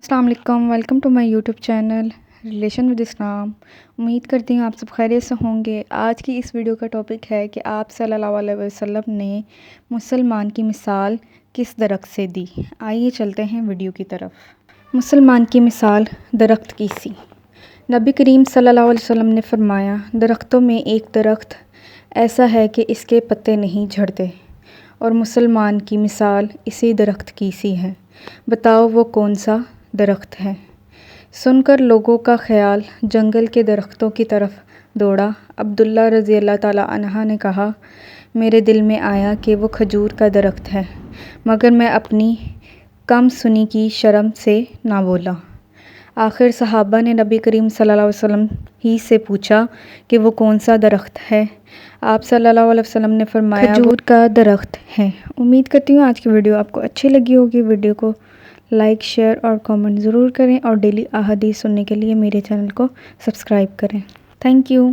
السلام علیکم، welcome to my YouTube channel relation with Islam. امید کرتی ہوں آپ سب خیریت سے ہوں گے۔ آج کی اس ویڈیو کا ٹاپک ہے کہ آپ صلی اللہ علیہ وسلم نے مسلمان کی مثال کس درخت سے دی۔ آئیے چلتے ہیں ویڈیو کی طرف۔ مسلمان کی مثال درخت کی سی۔ نبی کریم صلی اللہ علیہ وسلم نے فرمایا، درختوں میں ایک درخت ایسا ہے کہ اس کے پتے نہیں جھڑتے، اور مسلمان کی مثال اسی درخت کی سی ہے۔ بتاؤ وہ کون سا درخت ہے؟ سن کر لوگوں کا خیال جنگل کے درختوں کی طرف دوڑا۔ عبداللہ رضی اللہ تعالیٰ عنہ نے کہا، میرے دل میں آیا کہ وہ کھجور کا درخت ہے، مگر میں اپنی کم سنی کی شرم سے نہ بولا۔ آخر صحابہ نے نبی کریم صلی اللہ علیہ وسلم ہی سے پوچھا کہ وہ کون سا درخت ہے؟ آپ صلی اللہ علیہ وسلم نے فرمایا، کھجور کا درخت ہے۔ امید کرتی ہوں آج کی ویڈیو آپ کو اچھی لگی ہوگی۔ ویڈیو کو لائک، شیئر اور کامنٹ ضرور کریں، اور ڈیلی احادیث سننے کے لیے میرے چینل کو سبسکرائب کریں۔ Thank you.